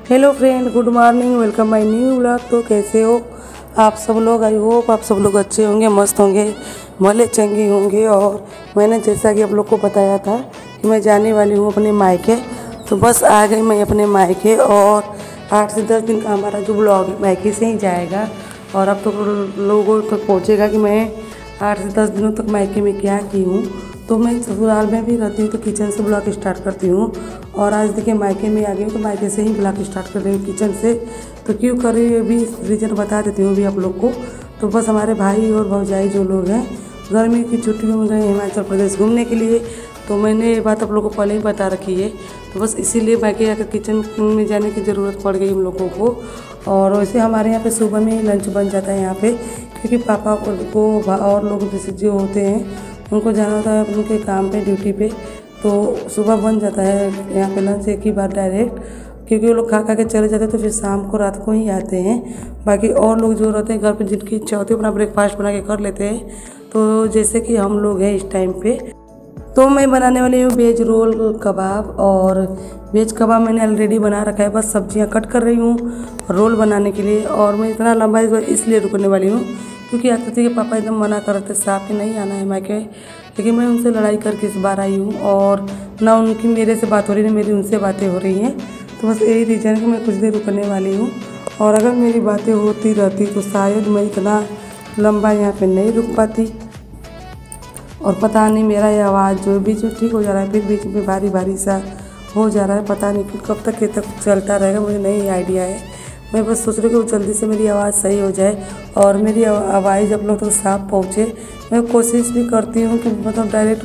Hello friend, good morning, welcome my new vlog. तो कैसे हो आप सब लोग? आई होप आप सब लोग अच्छे होंगे, मस्त होंगे, भले चंगे होंगे। और मैंने जैसा कि आप लोग को बताया था कि मैं जाने वाली हूँ अपने मायके, तो बस आ गई मैं अपने मायके। और 8 से 10 दिन का हमारा जो ब्लॉग है मायके से ही जाएगा। और अब तो लोगों तक पहुँचेगा कि मैं 8 से 10 दिनों तक मायके में क्या की हूँ। तो मैं ससुराल में भी रहती हूँ तो किचन से ब्लॉग स्टार्ट करती हूँ। और आज देखिए मायके में आ गई हूँ तो मायके से ही ब्लॉग स्टार्ट कर रही हूँ किचन से। तो क्यों कर रही हूँ भी रीज़न बता देती हूँ भी आप लोग को। तो बस हमारे भाई और भौजाई जो लोग हैं गर्मी की छुट्टियों में गए हिमाचल प्रदेश घूमने के लिए। तो मैंने ये बात आप लोगों को पहले ही बता रखी है, तो बस इसीलिए मायके आकर किचन में जाने की ज़रूरत पड़ गई हम लोगों को। और वैसे हमारे यहाँ पे सुबह में ही लंच बन जाता है यहाँ पे, क्योंकि पापा को और लोग जैसे जो होते हैं उनको जाना होता है उनके काम पे, ड्यूटी पे। तो सुबह बन जाता है यहाँ पे लंच एक ही बार डायरेक्ट, क्योंकि वो लोग खा के चले जाते हैं तो फिर शाम को रात को ही आते हैं। बाकी और लोग जो रहते हैं घर पे जिनकी इच्छा होती है अपना ब्रेकफास्ट बना के कर लेते हैं। तो जैसे कि हम लोग हैं इस टाइम पे, तो मैं बनाने वाली हूँ वेज रोल कबाब। और वेज कबाब मैंने ऑलरेडी बना रखा है, बस सब्जियाँ कट कर रही हूँ रोल बनाने के लिए। और मैं इतना लंबा इसलिए रुकने वाली हूँ क्योंकि आकृति के पापा एकदम मना कर रहे थे, साथ ही नहीं आना है मायके। लेकिन मैं उनसे लड़ाई करके इस बार आई हूँ और ना उनकी मेरे से बात हो रही है, मेरी उनसे बातें हो रही हैं। तो बस यही रीज़न है कि मैं कुछ देर रुकने वाली हूँ। और अगर मेरी बातें होती रहती तो शायद मैं इतना लंबा यहाँ पे नहीं रुक पाती। और पता नहीं मेरा ये आवाज़ जो बीच में ठीक हो जा रहा है, फिर बीच में भारी भारी सा हो जा रहा है, पता नहीं कि कब तक ये तक चलता रहेगा, मुझे नहीं आइडिया है। मैं बस सोच रही हूँ कि जल्दी से मेरी आवाज़ सही हो जाए और मेरी आवाज़ आप लोग तक साफ पहुँचे। मैं कोशिश भी करती हूँ कि मतलब डायरेक्ट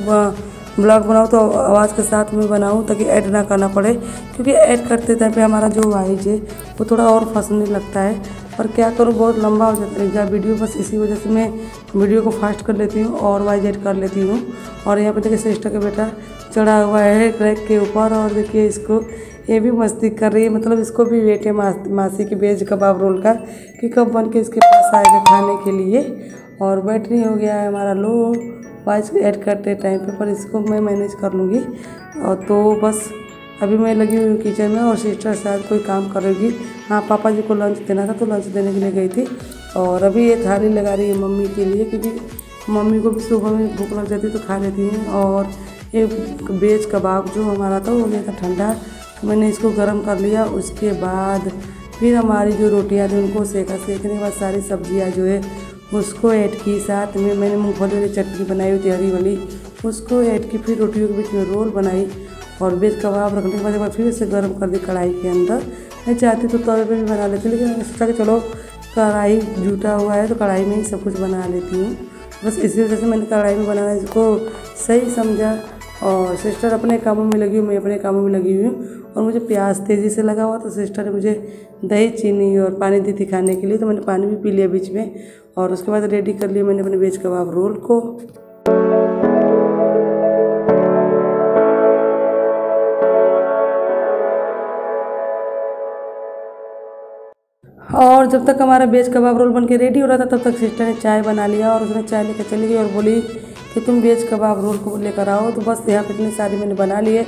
ब्लॉग बनाऊँ तो आवाज़ के साथ में बनाऊँ ताकि ऐड ना करना पड़े, क्योंकि ऐड करते टाइम पे हमारा जो वॉइस है वो थोड़ा और फंसने लगता है। पर क्या करूँ, बहुत लंबा हो जाता है वीडियो, बस इसी वजह से मैं वीडियो को फास्ट कर लेती हूँ और वॉइस ऐड कर लेती हूँ। और यहाँ पे देखिए सिस्टर का बेटा चढ़ा हुआ है रैक के ऊपर और देखिए इसको, ये भी मस्ती कर रही है, मतलब इसको भी वेट है मासी की वेज कबाब रोल का कि कब बन के इसके पास आएगा खाने के लिए। और बैटरी हो गया है हमारा लो वॉइस ऐड करते टाइम पे, पर इसको मैं मैनेज कर लूँगी। और तो बस अभी मैं लगी हुई हूँ किचन में और सिस्टर शायद कोई काम करेगी। हाँ, पापा जी को लंच देना था तो लंच देने के लिए गई थी। और अभी ये थाली लगा रही है मम्मी के लिए, क्योंकि मम्मी को भी सुबह में भूख लग जाती है तो खा लेती हैं। और ये वेज कबाब जो हमारा था वो नहीं था ठंडा, तो मैंने इसको गर्म कर लिया। उसके बाद फिर हमारी जो रोटियाँ थी उनको सेकने के बाद सारी सब्जियाँ जो है उसको ऐड की, साथ में मैंने मूँगफली वाली चटनी बनाई हुई थी हरी वाली, उसको ऐड की। फिर रोटियों के बीच में रोल बनाई और वेज कबाब रखने के बाद एक बार फिर से गर्म कर दी कढ़ाई के अंदर। मैं चाहती तो तवे पे भी बना लेती, लेकिन मैंने सोचा कि चलो कढ़ाई जूटा हुआ है तो कढ़ाई में ही सब कुछ बना लेती हूँ। बस इसी वजह से मैंने कढ़ाई में बनाना इसको सही समझा। और सिस्टर अपने कामों में लगी हुई, मैं अपने कामों में लगी हुई हूँ। और मुझे प्याज तेज़ी से लगा हुआ तो सिस्टर ने मुझे दही, चीनी और पानी दी थी खाने के लिए, तो मैंने पानी भी पी लिया बीच में। और उसके बाद रेडी कर लिया मैंने अपने वेज कबाब रोल को। और जब तक हमारा वेज कबाब रोल बन के रेडी हो रहा था तब तक सिस्टर ने चाय बना लिया और उसने चाय लेकर चली गई और बोली कि तुम वेज कबाब रोल को लेकर आओ। तो बस यहाँ पे इतनी सारी मैंने बना लिए,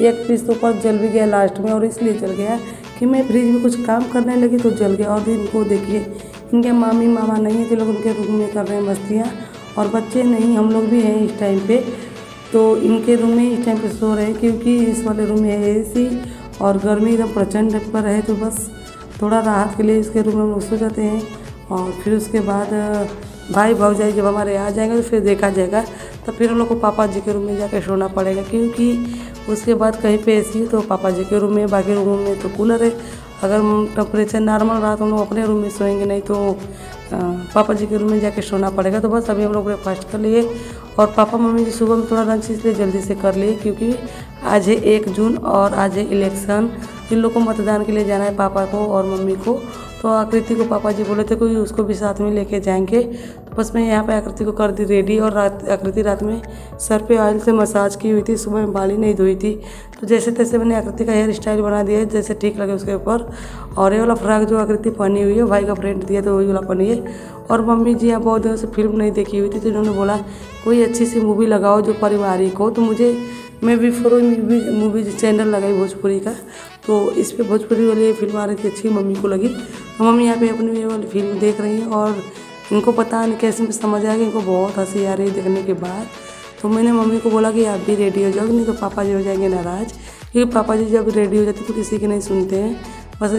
एक पीस तो ऊपर जल भी गया लास्ट में, और इसलिए जल गया कि मैं फ्रिज में कुछ काम करने लगी तो जल गया। और इनको देखिए, इनके मामी मामा नहीं थे, लोग उनके रूम में कर रहे हैं मस्तियाँ, और बच्चे नहीं, हम लोग भी हैं इस टाइम पे। तो इनके रूम में इस टाइम पे सो रहे हैं, क्योंकि इस वाले रूम में है AC और गर्मी एकदम प्रचंड पर है, तो बस थोड़ा राहत के लिए इसके रूम में हम लोग सो जाते हैं। और फिर उसके बाद भाई भौजाई जब हमारे आ जाएंगे तो फिर देखा जाएगा, तो फिर हम लोग को पापा जी के रूम में जाकर सोना पड़ेगा, क्योंकि उसके बाद कहीं पे AC तो पापा जी के रूम में, बाकी रूमों में तो कूलर है। अगर टेम्परेचर नॉर्मल रहा तो हम लोग अपने रूम में सोएंगे, नहीं तो पापा जी के रूम में जाके सोना पड़ेगा। तो बस अभी हम लोग ब्रेकफास्ट कर लिए और पापा मम्मी जी सुबह में थोड़ा लंच इसलिए जल्दी से कर लिए क्योंकि आज है 1 जून और आज है इलेक्शन। इन लोग को मतदान के लिए जाना है, पापा को और मम्मी को। तो आकृति को पापा जी बोले थे कोई उसको भी साथ में लेके जाएंगे। तो बस मैं यहाँ पे आकृति को कर दी रेडी। और आकृति रात में सर पे ऑयल से मसाज की हुई थी, सुबह में बाली नहीं धोई थी, तो जैसे तैसे मैंने आकृति का हेयर स्टाइल बना दिया है जैसे ठीक लगे उसके ऊपर। और ये वाला फ्रॉक जो आकृति पहनी हुई है भाई का फ्रेंड दिया तो वही वाला पहनी है। और मम्मी जी यहाँ बहुत दिनों से फिल्म नहीं देखी हुई थी, तो इन्होंने बोला कोई अच्छी सी मूवी लगाओ जो पारिवारिक हो। तो मैं भी फॉर मूवी चैनल लगाई भोजपुरी का, तो इस पे भोजपुरी वाली फिल्म आ रही थी, अच्छी मम्मी को लगी। तो मम्मी यहाँ पे अपनी ये वाली फिल्म देख रही हैं और इनको पता नहीं कैसे में समझ आ गया, इनको बहुत हंसी आ रही है देखने के बाद। तो मैंने मम्मी को बोला कि आप भी रेडी हो जाओ, नहीं तो पापा जी हो जाएंगे नाराज़, क्योंकि पापा जी जब रेडी हो जाते तो किसी के नहीं सुनते हैं, बस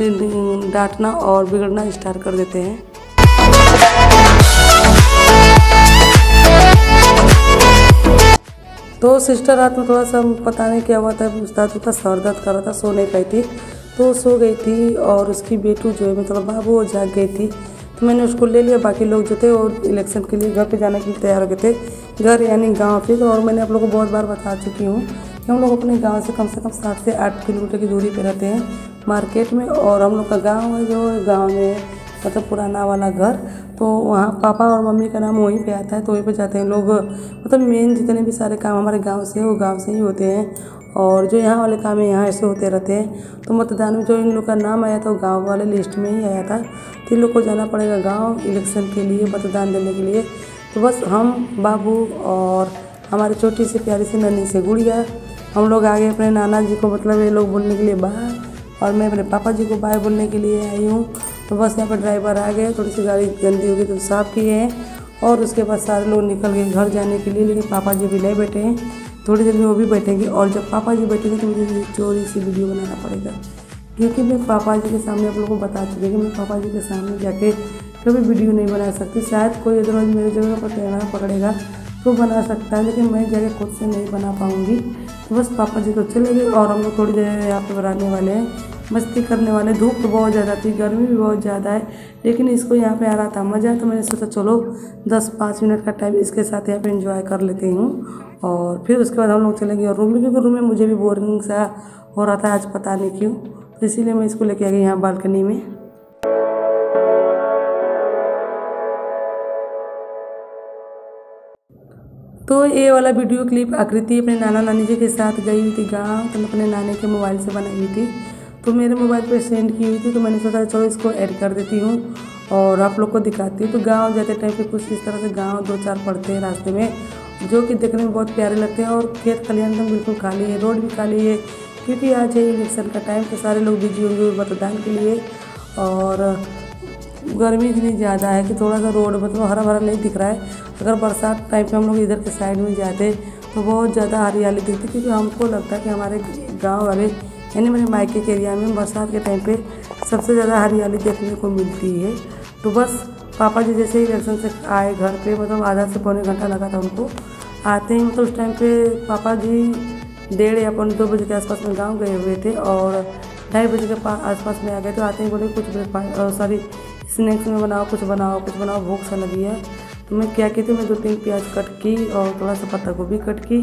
डांटना और बिगड़ना स्टार्ट कर देते हैं। तो सिस्टर रात में थोड़ा सा पता नहीं क्या हुआ था, उस्ताद का सर दर्द कर रहा था, सो नहीं पाई थी, तो सो गई थी। और उसकी बेटू जो है मतलब बाबू वो जाग गई थी, तो मैंने उसको ले लिया। बाकी लोग जो थे और इलेक्शन के लिए घर पे जाने के लिए तैयार हो गए थे, घर यानी गांव पे। तो और मैंने आप लोगों को बहुत बार बता चुकी हूँ कि हम लोग अपने गांव से कम 7 से 8 किलोमीटर की दूरी पे रहते हैं मार्केट में। और हम लोग का गांव है जो गांव में मतलब पुराना वाला घर, तो वहाँ पापा और मम्मी का नाम वहीं पे आता है, तो वहीं पे जाते हैं लोग। मतलब मेन जितने भी सारे काम हमारे गाँव से वो गाँव से ही होते हैं, और जो यहाँ वाले काम है यहाँ ऐसे होते रहते हैं। तो मतदान में जो इन लोग का नाम आया था वो गाँव वाले लिस्ट में ही आया था, तो इन लोग को जाना पड़ेगा गाँव इलेक्शन के लिए, मतदान देने के लिए। तो बस हम बाबू और हमारी छोटी सी प्यारी सी नन्ही से गुड़िया हम लोग आगे अपने नाना जी को मतलब ये लोग बोलने के लिए बाय, और मैं अपने पापा जी को बाय बोलने के लिए आई हूँ। तो बस यहाँ पर ड्राइवर आ गए, थोड़ी सी गाड़ी गंदी हो गई तो साफ़ किए हैं, और उसके बाद सारे लोग निकल गए घर जाने के लिए। लेकिन पापा जी भी नहीं बैठे हैं, थोड़ी देर में वो भी बैठेंगे। और जब पापा जी बैठेंगे तो मुझे चोरी सी वीडियो बनाना पड़ेगा, क्योंकि मैं पापा जी के सामने आप लोगों को बता चुकी कि मैं पापा जी के सामने जाके कभी वीडियो नहीं बना सकती। शायद कोई अदरवाइज मेरे जगह पर कैमरा पकड़ेगा तो बना सकता है, लेकिन मैं जगह खुद से नहीं बना पाऊँगी। तो बस पापा जी तो चले गए और हम लोग थोड़ी देर यहाँ पे बनाने वाले हैं, मस्ती करने वाले। धूप तो बहुत ज़्यादा थी, गर्मी भी बहुत ज़्यादा है, लेकिन इसको यहाँ पे आ रहा था मज़ा, तो मैंने सोचा चलो 10-5 मिनट का टाइम इसके साथ यहाँ पे एंजॉय कर लेती हूँ। और फिर उसके बाद हम लोग चले गए और रूम में, क्योंकि रूम में मुझे भी बोरिंग सा हो रहा था आज, पता नहीं क्यों, तो इसीलिए मैं इसको लेके आ गई यहाँ बालकनी में। तो ये वाला वीडियो क्लिप आकृति अपने नाना नानी जी के साथ गई हुई थी गाँव, तो मैं अपने नानी के मोबाइल से बनाई हुई थी, तो मेरे मोबाइल पे सेंड की हुई थी। तो मैंने सोचा चलो इसको ऐड कर देती हूँ और आप लोग को दिखाती हूँ। तो गांव जाते टाइम पे कुछ इस तरह से गांव 2-4 पड़ते हैं रास्ते में, जो कि देखने में बहुत प्यारे लगते हैं। और खेत खलिहान एकदम बिल्कुल खाली है, रोड भी खाली है, क्योंकि आज है इलेक्शन का टाइम, तो सारे लोग बिजी होंगे मतदान के लिए। और गर्मी इतनी ज़्यादा है कि थोड़ा सा रोड मतलब हरा भरा नहीं दिख रहा है। अगर बरसात टाइम पे हम लोग इधर के साइड में जाते तो बहुत ज़्यादा हरियाली दिखती, क्योंकि हमको लगता है कि हमारे गांव वाले यानी मेरे मायके के एरिया में बरसात के टाइम पे सबसे ज़्यादा हरियाली देखने को मिलती है। तो बस पापा जी जैसे ही इलेक्शन से आए घर पे, मतलब आधा से पौने घंटा लगा था उनको आते ही। मतलब उस टाइम पे पापा जी 1:30 या 2 बजे के आसपास में गाँव गए हुए थे और 2:30 बजे के आसपास में आ गए। तो आते ही बोले कुछ स्नैक्स में बनाओ, कुछ बनाओ, भूख सा लगी है। तो मैं क्या की थी, मैं 2-3 प्याज कट की और थोड़ा सा पत्ता गोभी कट की,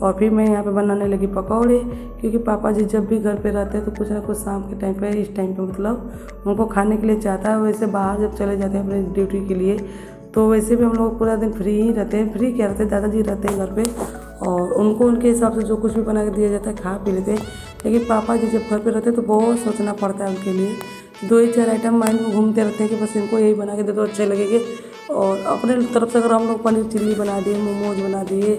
और फिर मैं यहाँ पे बनाने लगी पकौड़े, क्योंकि पापा जी जब भी घर पे रहते हैं तो कुछ ना कुछ शाम के टाइम पे इस टाइम पे मतलब उनको खाने के लिए चाहता है। वैसे बाहर जब चले जाते हैं अपने ड्यूटी के लिए, तो वैसे भी हम लोग पूरा दिन फ्री ही रहते हैं। फ्री क्या रहते हैं, दादाजी रहते हैं घर पे और उनको उनके हिसाब से जो कुछ भी बना के दिया जाता है खा पी लेते हैं। लेकिन पापा जी जब घर पे रहते हैं तो बहुत सोचना पड़ता है उनके लिए, 2-4 आइटम माइंड में घूमते रहते हैं कि बस इनको यही बना के दे दो अच्छे लगेंगे। और अपने तरफ से अगर हम लोग पनीर चिल्ली बना दिए, मोमोज बना दिए,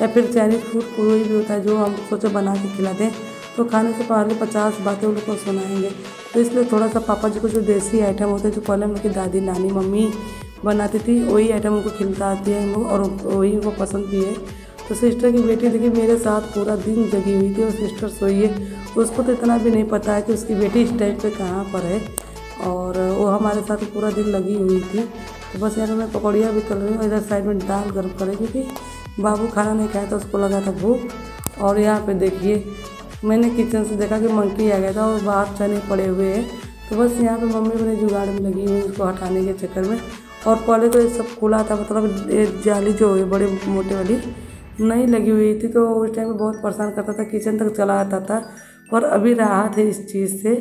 या फिर चाइनीज़ फूड कोई भी होता है जो हम सोचे बना के खिला दें, तो खाने से पहले 50 बातें उन लोग को सुनाएंगे। तो इसलिए थोड़ा सा पापा जी को जो देसी आइटम होते हैं, जो पहले हम लोग की दादी नानी मम्मी बनाती थी, वही आइटम उनको खिलता आती है और वही उनको पसंद भी है। तो सिस्टर की बेटी देखिए मेरे साथ पूरा दिन जगी हुई थी और सिस्टर सोई है। उसको तो इतना भी नहीं पता है कि उसकी बेटी इस टाइम पे कहाँ पर है, और वो हमारे साथ पूरा दिन लगी हुई थी। तो बस यार मैं पकौड़ियाँ भी तल रही हूँ, इधर साइड में दाल गर्म करे, क्योंकि बाबू खाना नहीं खाया था, उसको लगा था भूख। और यहाँ पे देखिए मैंने किचन से देखा कि मंकी आ गया था और बाहर चने पड़े हुए हैं। तो बस यहाँ पे मम्मी अपने जुगाड़ में लगी हुई उसको हटाने के चक्कर में। और पहले तो ये सब खुला था, मतलब जाली जो है बड़े मोटे वाली नहीं लगी हुई थी, तो उस टाइम में बहुत परेशान करता था, किचन तक चला आता था। पर अभी राहत है इस चीज़ से।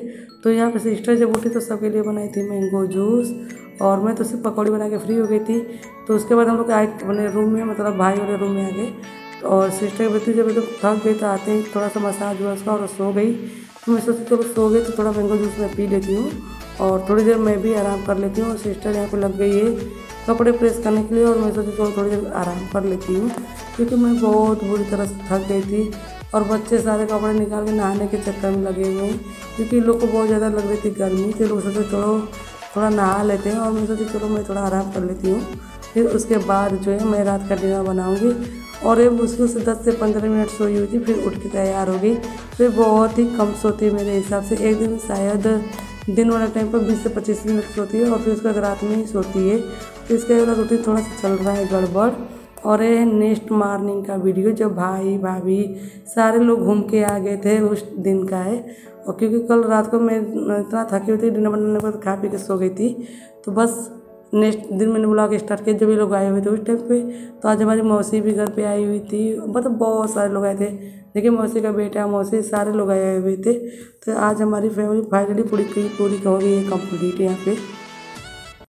तो यहाँ पे सिस्टर जब उठी तो सबके लिए बनाई थी मैंगो जूस, और मैं तो सिर्फ पकौड़ी बना के फ्री हो गई थी। तो उसके बाद हम लोग आए अपने रूम में, मतलब भाई वाले रूम में आ गए। और सिस्टर की बेटी जब तो थक गई तो आते ही थोड़ा सा मसाज हुआ उसका और सो गई। तो मैं सोची चलो सो गई तो थोड़ा मैंगो जूस मैं पी लेती हूँ और थोड़ी देर मैं भी आराम कर लेती हूँ। और सिस्टर यहाँ पे लग गई है कपड़े प्रेस करने के लिए, और मैं सोची चलो थोड़ी देर आराम कर लेती हूँ, क्योंकि मैं बहुत बुरी तरह से थक गई थी। और बच्चे सारे कपड़े निकाल के नहाने के चक्कर में लगे हुए हैं, क्योंकि इन लोग को बहुत ज़्यादा लग रही थी गर्मी। तो लोग सोचे चलो थोड़ा नहा लेते हैं, और मैं सोची चलो मैं थोड़ा आराम कर लेती हूँ। फिर उसके बाद जो है मैं रात का डिनर बनाऊँगी। और ये मुश्किल से 10 से 15 मिनट सोई हुई थी, फिर उठ के तैयार हो गई। फिर बहुत ही कम सोती है मेरे हिसाब से, एक दिन शायद दिन वाला टाइम पर 20 से 25 मिनट सोती है, और फिर उसका रात में ही सोती है। तो इसका ये वाला रूटीन थोड़ा सा चल रहा है गड़बड़। और ये नेक्स्ट मॉर्निंग का वीडियो, जब भाई भाभी सारे लोग घूम के आ गए थे उस दिन का है। और क्योंकि कल रात को मैं इतना थकी हुई थी, डिनर बनाने के बाद खा पी के सो गई थी, तो बस नेक्स्ट दिन मैंने ब्लॉग स्टार्ट किया जब ये लोग आए हुए थे उस टाइम पे। तो आज हमारी मौसी भी घर पे आई हुई थी, मतलब बहुत सारे लोग आए थे। देखिए मौसी का बेटा, मौसी, सारे लोग आए हुए थे। तो आज हमारी फैमिली फाइनली पूरी हो गई है कंप्लीट यहाँ पे।